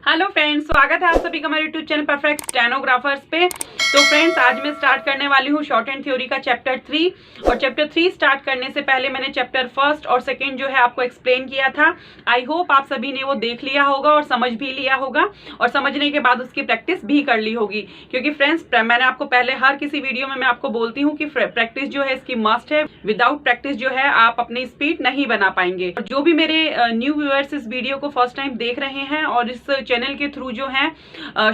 Hello friends, स्वागत है आप सभी का हमारे यूट्यूब चैनल परफेक्ट स्टेनोग्राफर्स पे। तो फ्रेंड्स, आज मैं स्टार्ट करने वाली हूँ शॉर्ट हैंड थ्योरी का चैप्टर 3। और चैप्टर 3 स्टार्ट करने से पहले मैंने चैप्टर 1 और 2 जो है आपको एक्सप्लेन किया था। आई होप आप सभी ने वो देख लिया होगा और समझ भी लिया होगा, और समझने के बाद उसकी प्रैक्टिस भी कर ली होगी। क्योंकि फ्रेंड्स, मैंने आपको पहले हर किसी वीडियो में मैं आपको बोलती हूँ कि प्रैक्टिस जो है इसकी मस्ट है। विदाउट प्रैक्टिस जो है आप अपनी स्पीड नहीं बना पाएंगे। और जो भी मेरे न्यू व्यूअर्स इस वीडियो को फर्स्ट टाइम देख रहे हैं और इस चैनल के थ्रू जो है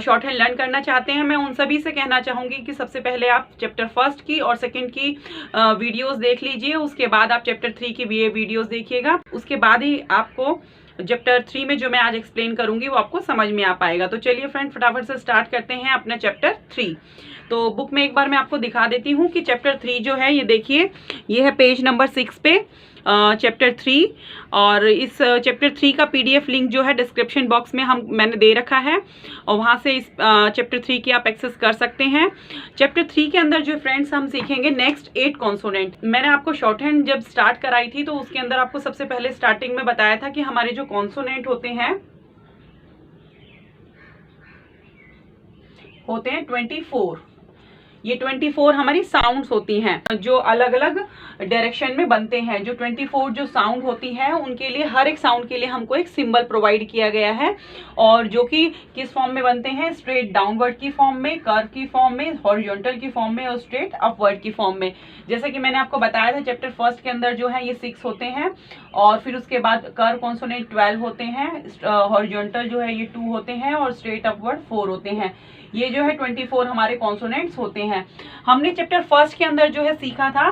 शॉर्ट हैंड लर्न करना चाहते हैं, मैं उन सभी से कहना चाहूंगी कि सबसे पहले आप चैप्टर 1 की और 2 की वीडियोस देख लीजिए। उसके बाद आप चैप्टर 3 की भी वीडियोस देखिएगा। उसके बाद ही आपको चैप्टर 3 में जो मैं आज एक्सप्लेन करूंगी वो आपको समझ में आ पाएगा। तो चलिए फ्रेंड, फटाफट से स्टार्ट करते हैं अपना चैप्टर 3। तो बुक में एक बार मैं आपको दिखा देती हूँ कि चैप्टर 3 जो है, ये देखिए, ये है पेज नंबर 6 पे चैप्टर 3। और इस चैप्टर 3 का पीडीएफ लिंक जो है डिस्क्रिप्शन बॉक्स में मैंने दे रखा है, और वहाँ से इस चैप्टर 3 की आप एक्सेस कर सकते हैं। चैप्टर 3 के अंदर जो फ्रेंड्स हम सीखेंगे नेक्स्ट 8 कॉन्सोनेंट। मैंने आपको शॉर्ट हैंड जब स्टार्ट कराई थी तो उसके अंदर आपको सबसे पहले स्टार्टिंग में बताया था कि हमारे जो कॉन्सोनेंट होते हैं 24। ये 24 हमारी साउंड्स होती हैं जो अलग अलग डायरेक्शन में बनते हैं। जो 24 जो साउंड होती हैं उनके लिए, हर एक साउंड के लिए हमको एक सिंबल प्रोवाइड किया गया है, और जो कि किस फॉर्म में बनते हैं, स्ट्रेट डाउनवर्ड की फॉर्म में, कर्व की फॉर्म में, हॉरिजॉन्टल की फॉर्म में और स्ट्रेट अपवर्ड की फॉर्म में। जैसे कि मैंने आपको बताया था चैप्टर 1 के अंदर जो है ये 6 होते हैं, और फिर उसके बाद कर्व कॉन्सोनेंट 12 होते हैं, हॉरिजॉन्टल जो है ये 2 होते हैं, और स्ट्रेट अपवर्ड 4 होते हैं। ये जो है 24 हमारे कॉन्सोनेंट्स होते हैं। हमने चैप्टर 1 के अंदर जो है सीखा था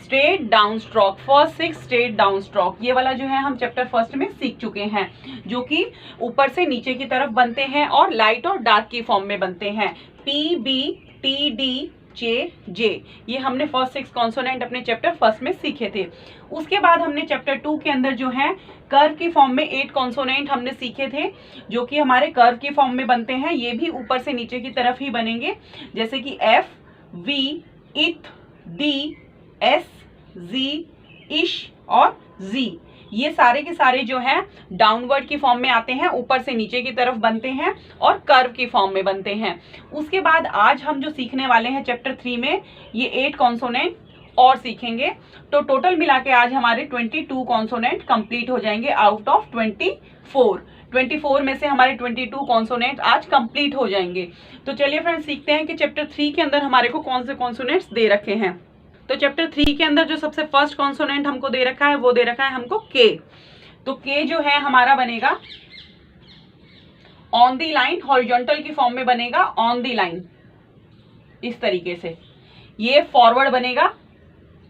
straight down stroke, first 6 straight down stroke. ये वाला जो है हम चैप्टर 1 में सीख चुके हैं, जो कि ऊपर से नीचे की तरफ बनते हैं और लाइट और डार्क की फॉर्म में बनते हैं। पी, बी, टी, डी, जे, जे, ये हमने फर्स्ट 6 कॉन्सोनेंट अपने चैप्टर 1 में सीखे थे। उसके बाद हमने चैप्टर 2 के अंदर जो है कर्व की फॉर्म में 8 कॉन्सोनेंट हमने सीखे थे, जो कि हमारे कर्व की फॉर्म में बनते हैं। ये भी ऊपर से नीचे की तरफ ही बनेंगे, जैसे कि एफ, वी, इथ, डी, एस, जी, इश और जी। ये सारे के सारे जो हैं डाउनवर्ड की फॉर्म में आते हैं, ऊपर से नीचे की तरफ बनते हैं और कर्व की फॉर्म में बनते हैं। उसके बाद आज हम जो सीखने वाले हैं चैप्टर 3 में, ये 8 कॉन्सोनेंट और सीखेंगे। तो टोटल मिला के आज हमारे 22 कॉन्सोनेंट कंप्लीट हो जाएंगे आउट ऑफ 24। 24 में से हमारे 22 कॉन्सोनेंट आज कंप्लीट हो जाएंगे। तो चलिए फ्रेंड्स, सीखते हैं कि चैप्टर 3 के अंदर हमारे को कौन से कॉन्सोनेंट्स दे रखे हैं। तो चैप्टर 3 के अंदर जो सबसे फर्स्ट कॉन्सोनेंट हमको दे रखा है वो दे रखा है हमको के। तो के जो है हमारा बनेगा ऑन दी लाइन, हॉरिजॉन्टल की फॉर्म में बनेगा ऑन दी लाइन, इस तरीके से। ये फॉरवर्ड बनेगा,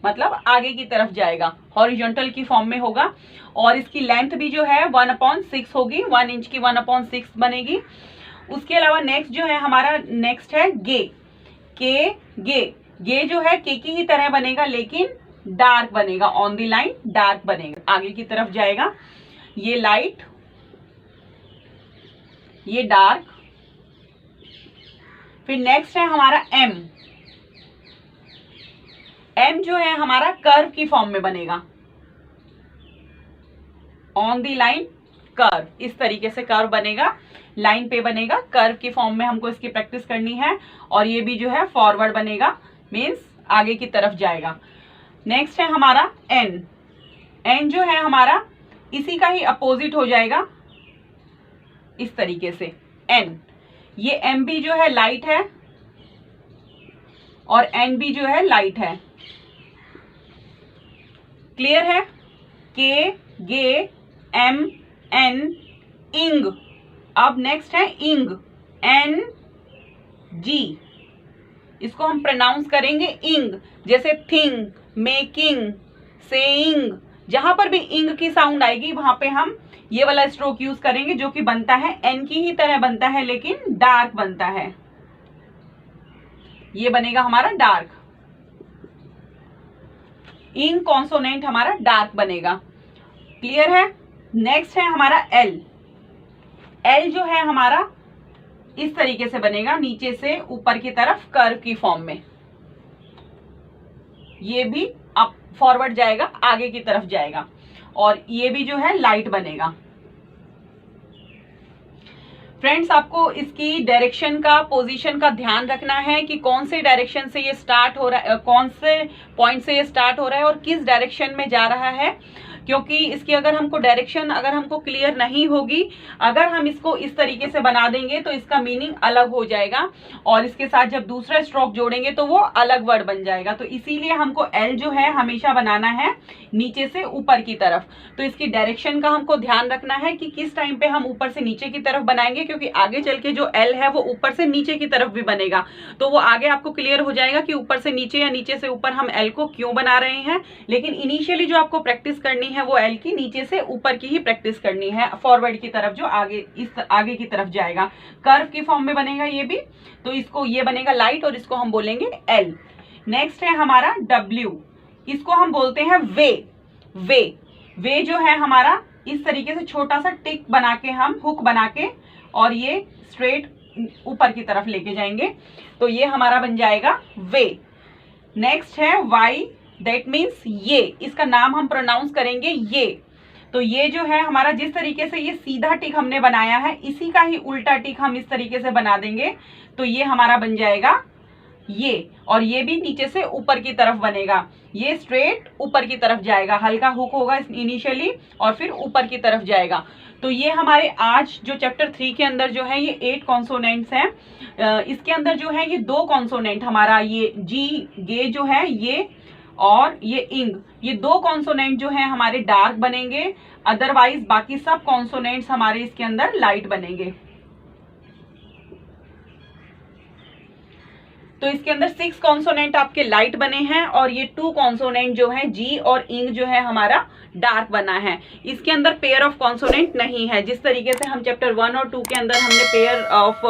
मतलब आगे की तरफ जाएगा, हॉरिजॉन्टल की फॉर्म में होगा। और इसकी लेंथ भी जो है 1/6 होगी, 1 इंच की 1/6 बनेगी। उसके अलावा नेक्स्ट जो है हमारा, नेक्स्ट है गे। के, गे, गे जो है के की ही तरह बनेगा, लेकिन डार्क बनेगा, ऑन दी लाइन डार्क बनेगा, आगे की तरफ जाएगा। ये लाइट, ये डार्क। फिर नेक्स्ट है हमारा एम। एम जो है हमारा कर्व की फॉर्म में बनेगा, ऑन दी लाइन कर्व, इस तरीके से कर्व बनेगा, लाइन पे बनेगा, कर्व की फॉर्म में हमको इसकी प्रैक्टिस करनी है। और ये भी जो है फॉरवर्ड बनेगा, मीन्स आगे की तरफ जाएगा। नेक्स्ट है हमारा एन। एन जो है हमारा इसी का ही अपोजिट हो जाएगा, इस तरीके से एन। ये एम भी जो है लाइट है और एन भी जो है लाइट है। क्लियर है? के, गे, एम, एन, इंग। अब नेक्स्ट है इंग, एन, जी। इसको हम प्रोनाउंस करेंगे इंग, जैसे थिंग, मेकिंग, सेइंग। जहां पर भी इंग की साउंड आएगी वहां पे हम ये वाला स्ट्रोक यूज करेंगे, जो कि बनता है एन की ही तरह बनता है, लेकिन डार्क बनता है। ये बनेगा हमारा डार्क। इंग कॉन्सोनेंट हमारा डार्क बनेगा। क्लियर है? नेक्स्ट है हमारा एल। एल जो है हमारा इस तरीके से बनेगा, नीचे से ऊपर की तरफ कर्व की फॉर्म में। ये भी अप फॉरवर्ड जाएगा, आगे की तरफ जाएगा, और ये भी जो है लाइट बनेगा। फ्रेंड्स, आपको इसकी डायरेक्शन का, पोजीशन का ध्यान रखना है कि कौन से डायरेक्शन से ये स्टार्ट हो रहा है, कौन से पॉइंट से ये स्टार्ट हो रहा है और किस डायरेक्शन में जा रहा है। क्योंकि इसकी अगर हमको डायरेक्शन अगर हमको क्लियर नहीं होगी, अगर हम इसको इस तरीके से बना देंगे तो इसका मीनिंग अलग हो जाएगा और इसके साथ जब दूसरा स्ट्रोक जोड़ेंगे तो वो अलग वर्ड बन जाएगा। तो इसीलिए हमको एल जो है हमेशा बनाना है नीचे से ऊपर की तरफ। तो इसकी डायरेक्शन का हमको ध्यान रखना है कि किस टाइम पे हम ऊपर से नीचे की तरफ बनाएंगे, क्योंकि आगे चल के जो एल है वो ऊपर से नीचे की तरफ भी बनेगा। तो वो आगे आपको क्लियर हो जाएगा कि ऊपर से नीचे या नीचे से ऊपर हम एल को क्यों बना रहे हैं। लेकिन इनिशियली जो आपको प्रैक्टिस करनी है वो एल की नीचे से ऊपर की ही प्रैक्टिस करनी है, फॉरवर्ड की तरफ जो आगे इस आगे की तरफ जाएगा। कर्व की फॉर्म में बनेगा ये भी, तो इसको ये बनेगा लाइट और इसको हम बोलेंगे एल। नेक्स्ट है हमारा डब्ल्यू, इसको हम बोलते हैं वे। वे वे जो है हमारा इस तरीके से छोटा सा टिक बना के, हम हुक बना के और ये स्ट्रेट ऊपर की तरफ लेके जाएंगे, तो ये हमारा बन जाएगा वे। नेक्स्ट है वाई, दैट मीन्स ये, इसका नाम हम प्रोनाउंस करेंगे ये। तो ये जो है हमारा, जिस तरीके से ये सीधा टिक हमने बनाया है इसी का ही उल्टा टिक हम इस तरीके से बना देंगे, तो ये हमारा बन जाएगा ये। और ये भी नीचे से ऊपर की तरफ बनेगा, ये स्ट्रेट ऊपर की तरफ जाएगा, हल्का हुक होगा इनिशियली और फिर ऊपर की तरफ जाएगा। तो ये हमारे आज जो चैप्टर 3 के अंदर जो है ये 8 कॉन्सोनेंट्स हैं। इसके अंदर जो है ये 2 कॉन्सोनेंट हमारा, ये जी गे जो है ये और ये इंग, ये 2 कॉन्सोनेंट जो है हमारे डार्क बनेंगे, अदरवाइज बाकी सब कॉन्सोनेंट्स हमारे इसके अंदर लाइट बनेंगे। तो इसके अंदर 6 कॉन्सोनेंट आपके लाइट बने हैं और ये 2 कॉन्सोनेंट जो है जी और इंग जो है हमारा डार्क बना है। इसके अंदर पेयर ऑफ कॉन्सोनेंट नहीं है। जिस तरीके से हम चैप्टर 1 और 2 के अंदर हमने pair of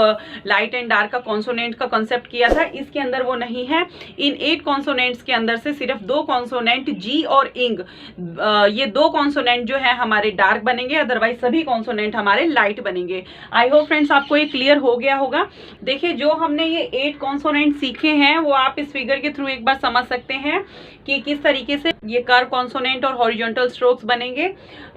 light and dark का कॉन्सोनेंट का कॉन्सेप्ट किया था, इसके अंदर वो नहीं है। इन 8 कॉन्सोनेंट्स के अंदर से सिर्फ 2 कॉन्सोनेंट जी और इंग, ये 2 कॉन्सोनेंट जो है हमारे डार्क बनेंगे, अदरवाइज सभी कॉन्सोनेंट हमारे लाइट बनेंगे। आई होप फ्रेंड्स आपको ये क्लियर हो गया होगा। देखिए, जो हमने ये 8 कॉन्सोनेंट सीखे हैं वो आप इस फिगर के थ्रू एक बार समझ सकते हैं कि किस तरीके से ये कर्व कॉन्सोनेंट और हॉरिजॉन्टल स्ट्रोक्स बनेंगे।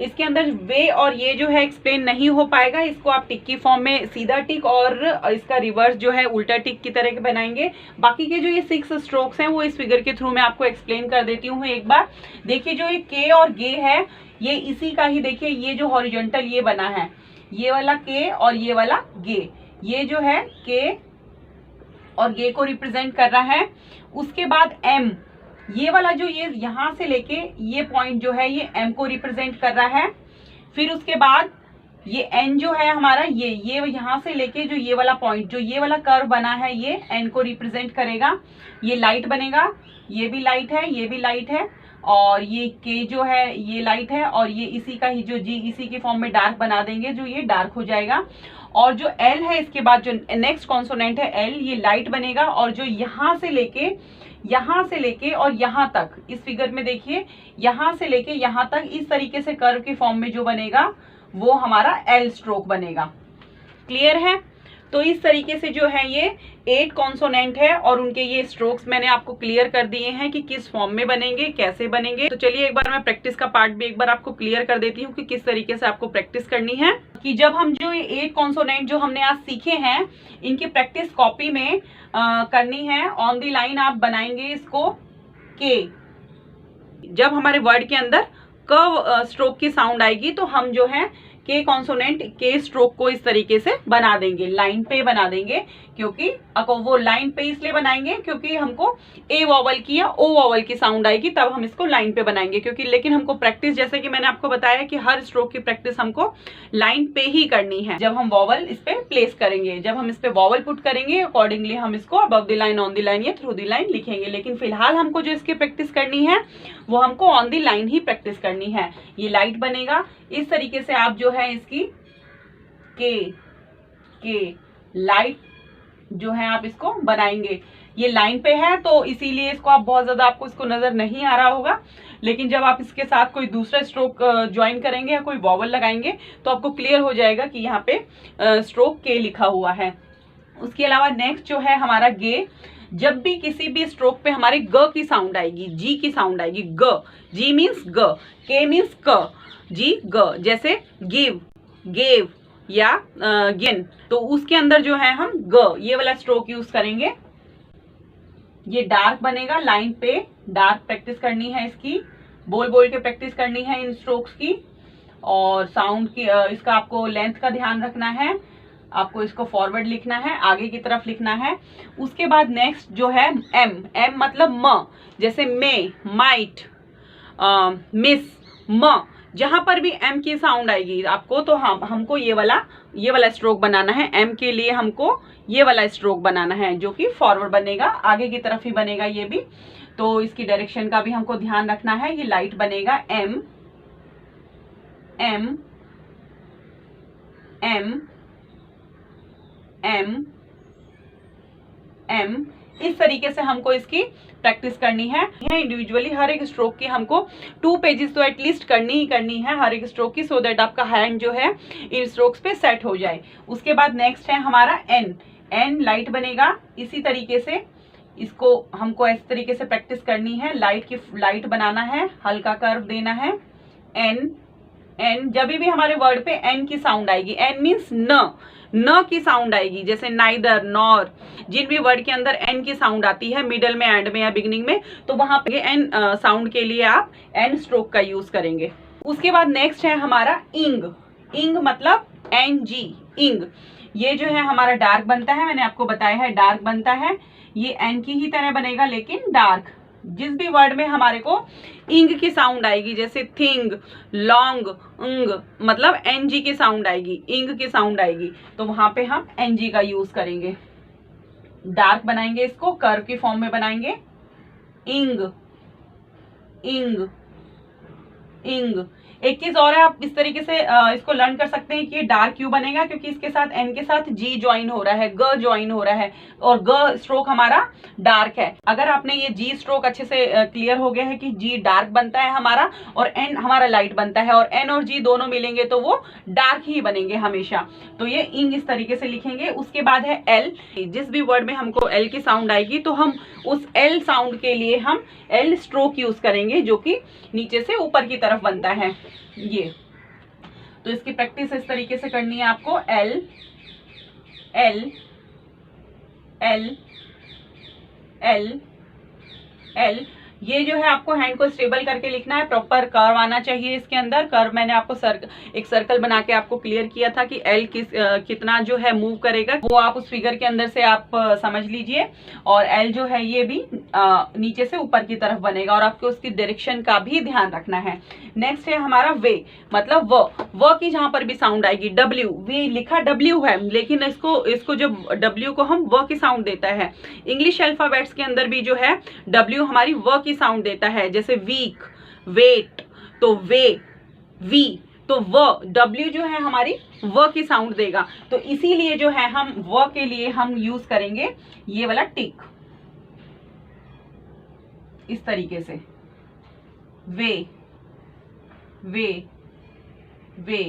इसके अंदर वे और ये जो है एक्सप्लेन नहीं हो पाएगा, इसको आप टिक की फॉर्म में सीधा टिक और इसका रिवर्स जो है उल्टा टिक की तरह के बनाएंगे। बाकी के जो ये 6 स्ट्रोक्स हैं वो इस फिगर के थ्रू मैं आपको एक्सप्लेन कर देती हूँ एक बार। देखिए, जो ये के और गे है ये इसी का ही, देखिए ये जो हॉरिजॉन्टल ये बना है, ये वाला के और ये वाला गे, ये जो है के और गे को रिप्रेजेंट कर रहा है। उसके बाद एम, ये वाला जो ये यहां से लेके ये पॉइंट जो है ये एम को रिप्रेजेंट कर रहा है। फिर उसके बाद ये एन जो है हमारा, ये यहां से लेके जो ये वाला पॉइंट, जो ये वाला कर्व बना है, ये एन को रिप्रेजेंट करेगा। ये लाइट बनेगा, ये भी लाइट है, ये भी लाइट है, और ये के जो है ये लाइट है, और ये इसी का ही जो जी इसी के फॉर्म में डार्क बना देंगे, जो ये डार्क हो जाएगा। और जो एल है इसके बाद जो नेक्स्ट कॉन्सोनेंट है एल, ये लाइट बनेगा। और जो यहां से लेके और यहां तक, इस फिगर में देखिए, यहां से लेके यहां तक इस तरीके से कर्व के फॉर्म में जो बनेगा वो हमारा एल स्ट्रोक बनेगा। क्लियर है? तो इस तरीके से जो है ये 8 कॉन्सोनेंट है और उनके ये स्ट्रोक्स मैंने आपको क्लियर कर दिए हैं कि किस फॉर्म में बनेंगे, कैसे बनेंगे। तो चलिए एक बार मैं प्रैक्टिस का पार्ट भी एक बार आपको क्लियर कर देती हूँ कि किस तरीके से आपको प्रैक्टिस करनी है। कि जब हम जो ये 8 कॉन्सोनेंट जो हमने आज सीखे हैं इनकी प्रैक्टिस कॉपी में करनी है। ऑन दी लाइन आप बनाएंगे इसको के। जब हमारे वर्ड के अंदर कर्व स्ट्रोक की साउंड आएगी तो हम जो है के कॉन्सोनेंट के स्ट्रोक को इस तरीके से बना देंगे, लाइन पे बना देंगे। क्योंकि वो लाइन पे इसलिए बनाएंगे क्योंकि हमको ए वॉवल की या ओ वॉवल की साउंड आएगी, तब हम इसको लाइन पे बनाएंगे। क्योंकि लेकिन हमको प्रैक्टिस, जैसे कि मैंने आपको बताया कि हर स्ट्रोक की प्रैक्टिस हमको लाइन पे ही करनी है। जब हम वॉवल इस पे प्लेस करेंगे, जब हम इस पे वॉवल पुट करेंगे, अकॉर्डिंगली हम इसको above the line, on the line या थ्रू द लाइन लिखेंगे। लेकिन फिलहाल हमको जो इसकी प्रैक्टिस करनी है वो हमको on the line he practice करनी है। ये लाइट बनेगा इस तरीके से। आप जो है इसकी के लाइट जो है आप इसको बनाएंगे। ये लाइन पे है तो इसीलिए इसको आप बहुत ज्यादा, आपको इसको नजर नहीं आ रहा होगा। लेकिन जब आप इसके साथ कोई दूसरा स्ट्रोक ज्वाइन करेंगे या कोई वॉवल लगाएंगे तो आपको क्लियर हो जाएगा कि यहाँ पे स्ट्रोक के लिखा हुआ है। उसके अलावा नेक्स्ट जो है हमारा गे। जब भी किसी भी स्ट्रोक पे हमारे ग की साउंड आएगी, जी की साउंड आएगी, ग, जी मीन्स ग, के मीन्स क, जी ग। जैसे गिव, गेव, या गिन, तो उसके अंदर जो है हम ग ये वाला स्ट्रोक यूज करेंगे। ये डार्क बनेगा, लाइन पे डार्क प्रैक्टिस करनी है इसकी, बोल बोल के प्रैक्टिस करनी है इन स्ट्रोक्स की। और साउंड की इसका आपको लेंथ का ध्यान रखना है, आपको इसको फॉरवर्ड लिखना है, आगे की तरफ लिखना है। उसके बाद नेक्स्ट जो है एम, एम मतलब म, जैसे मे, माइट, मिस, म, जहां पर भी एम की साउंड आएगी आपको, तो हमको ये वाला स्ट्रोक बनाना है। एम के लिए हमको ये वाला स्ट्रोक बनाना है जो कि फॉरवर्ड बनेगा, आगे की तरफ ही बनेगा ये भी। तो इसकी डायरेक्शन का भी हमको ध्यान रखना है। ये लाइट बनेगा M M M M M, इस तरीके से हमको इसकी प्रैक्टिस करनी है। इंडिविजुअली हर एक स्ट्रोक की हमको 2 पेजेस तो एटलीस्ट करनी ही करनी है हर एक स्ट्रोक की, सो दैट आपका हैंड जो है इन स्ट्रोक्स पे सेट हो जाए। उसके बाद नेक्स्ट है हमारा एन, एन लाइट बनेगा इसी तरीके से। इसको हमको इस तरीके से प्रैक्टिस करनी है, लाइट बनाना है, हल्का कर्व देना है। एन, एन जब भी हमारे वर्ड पे एन की साउंड आएगी, एन मीन्स न की साउंड आएगी, जैसे नाइदर, नॉर, जिन भी वर्ड के अंदर एन की साउंड आती है मिडल में, एंड में या बिगिनिंग में, तो वहां पे एन साउंड के लिए आप एन स्ट्रोक का यूज करेंगे। उसके बाद नेक्स्ट है हमारा इंग, इंग मतलब एन जी, इंग। ये जो है हमारा डार्क बनता है, मैंने आपको बताया है डार्क बनता है, ये एन की ही तरह बनेगा लेकिन डार्क। जिस भी वर्ड में हमारे को इंग की साउंड आएगी, जैसे थिंग, लॉन्ग, अंग, मतलब एनजी की साउंड आएगी, इंग की साउंड आएगी, तो वहां पे हम एनजी का यूज करेंगे। डार्क बनाएंगे, इसको कर्व की फॉर्म में बनाएंगे, इंग इंग इंग। एक चीज और है, आप इस तरीके से इसको लर्न कर सकते हैं कि ये डार्क क्यों बनेगा, क्योंकि इसके साथ एन के साथ जी ज्वाइन हो रहा है, ग ज्वाइन हो रहा है, और ग स्ट्रोक हमारा डार्क है। अगर आपने ये जी स्ट्रोक अच्छे से क्लियर हो गया है कि जी डार्क बनता है हमारा और एन हमारा लाइट बनता है, और एन और जी दोनों मिलेंगे तो वो डार्क ही बनेंगे हमेशा। तो ये इंग इस तरीके से लिखेंगे। उसके बाद है एल, जिस भी वर्ड में हमको एल की साउंड आएगी तो हम उस एल साउंड के लिए हम एल स्ट्रोक यूज करेंगे, जो कि नीचे से ऊपर की तरफ बनता है ये। तो इसकी प्रैक्टिस इस तरीके से करनी है आपको, L L L L L. ये जो है आपको हैंड को स्टेबल करके लिखना है, प्रॉपर कर्व आना चाहिए इसके अंदर। कर्व मैंने आपको एक सर्कल बना के आपको क्लियर किया था कि एल कितना जो है मूव करेगा, वो आप उस फिगर के अंदर से आप समझ लीजिए। और एल जो है ये भी नीचे से ऊपर की तरफ बनेगा, और आपको उसकी डायरेक्शन का भी ध्यान रखना है। नेक्स्ट है हमारा वे, मतलब व की जहां पर भी साउंड आएगी, डब्ल्यू, वी लिखा डब्ल्यू है लेकिन इसको जब डब्ल्यू को हम व की साउंड देता है। इंग्लिश अल्फाबेट्स के अंदर भी जो है डब्ल्यू हमारी व की साउंड देता है, जैसे वीक, वेट, तो वे, वी, तो व, डब्ल्यू जो है हमारी व की साउंड देगा। तो इसीलिए जो है हम व के लिए हम यूज करेंगे ये वाला टिक, इस तरीके से, वे वे वे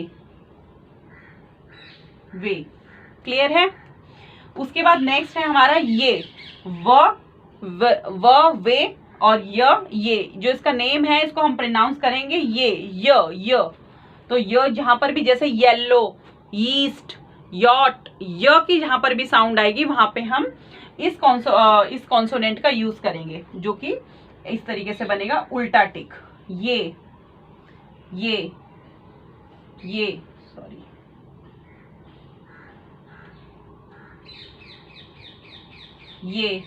वे। क्लियर है? उसके बाद नेक्स्ट है हमारा ये, व वे और ये जो इसका नेम है इसको हम प्रोनाउंस करेंगे य। तो य जहां पर भी, जैसे येलो, ईस्ट, यॉट, य की जहां पर भी साउंड आएगी वहां पे हम इस कॉन्सोनेंट का यूज करेंगे, जो कि इस तरीके से बनेगा, उल्टा टिक, ये सॉरी, ये।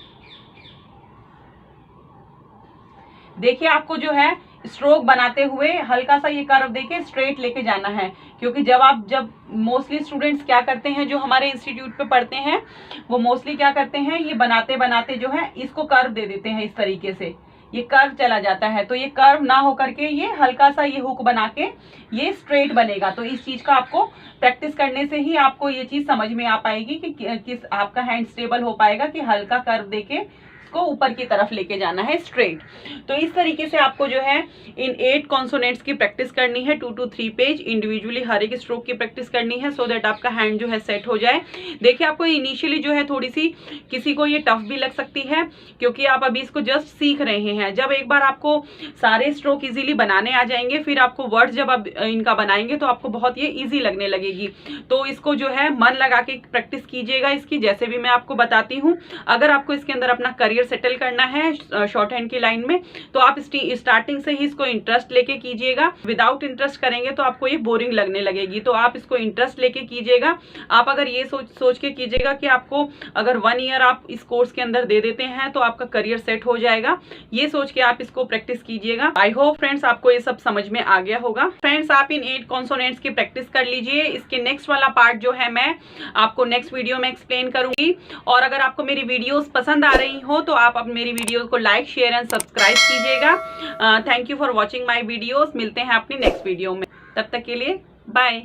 देखिए आपको जो है स्ट्रोक बनाते हुए हल्का सा ये कर्व देके स्ट्रेट लेके जाना है, क्योंकि जब मोस्टली स्टूडेंट्स क्या करते हैं जो हमारे इंस्टीट्यूट पे पढ़ते हैं, वो मोस्टली क्या करते हैं, ये बनाते बनाते जो है इसको कर्व दे देते हैं, इस तरीके से ये कर्व चला जाता है। तो ये कर्व ना होकर के ये हल्का सा ये हुक बना के ये स्ट्रेट बनेगा। तो इस चीज का आपको प्रैक्टिस करने से ही आपको ये चीज समझ में आ पाएगी कि किस आपका हैंड स्टेबल हो पाएगा कि हल्का कर्व देके इसको ऊपर की तरफ लेके जाना है स्ट्रेट। तो इस तरीके से आपको जो है इन 8 कॉन्सोनेंट्स की प्रैक्टिस करनी है, 2 to 3 पेज इंडिविजुअली हर एक स्ट्रोक की प्रैक्टिस करनी है, सो दैट आपका हैंड जो है सेट हो जाए। देखिए आपको इनिशियली जो है थोड़ी सी किसी को ये टफ भी लग सकती है, क्योंकि आप अभी इसको जस्ट सीख रहे हैं। जब एक बार आपको सारे स्ट्रोक इजीली बनाने आ जाएंगे, फिर आपको वर्ड्स जब आप इनका बनाएंगे तो आपको बहुत ये इजी लगने लगेगी। तो इसको जो है मन लगा के प्रैक्टिस कीजिएगा इसकी, जैसे भी मैं आपको बताती हूँ। अगर आपको इसके अंदर अपना करियर सेटल करना है शॉर्ट हैंड की लाइन में, तो आप स्टार्टिंग से ही इसको इंटरेस्ट लेके कीजिएगा। विदाउट इंटरेस्ट करेंगे तो आपको ये बोरिंग लगने लगेगी, तो आप इसको इंटरेस्ट लेके कीजिएगा। आप अगर ये सोच के कीजिएगा कि आपको अगर 1 ईयर आप इस कोर्स के अंदर दे देते हैं तो आपका करियर सेट हो जाएगा, ये सोच के आप इसको प्रैक्टिस कीजिएगा। आई होप फ्रेंड्स आपको ये सब समझ में आ गया होगा। फ्रेंड्स आप इन 8 कॉन्सोनेंट्स की प्रैक्टिस कर लीजिए। इसके नेक्स्ट वाला पार्ट जो है मैं आपको नेक्स्ट वीडियो में एक्सप्लेन करूंगी। और अगर आपको मेरी वीडियोस पसंद आ रही हो तो आप मेरी वीडियोस को लाइक, शेयर एंड सब्सक्राइब कीजिएगा। Thank you for watching my videos. मिलते हैं अपनी नेक्स्ट वीडियो में, तब तक के लिए बाय।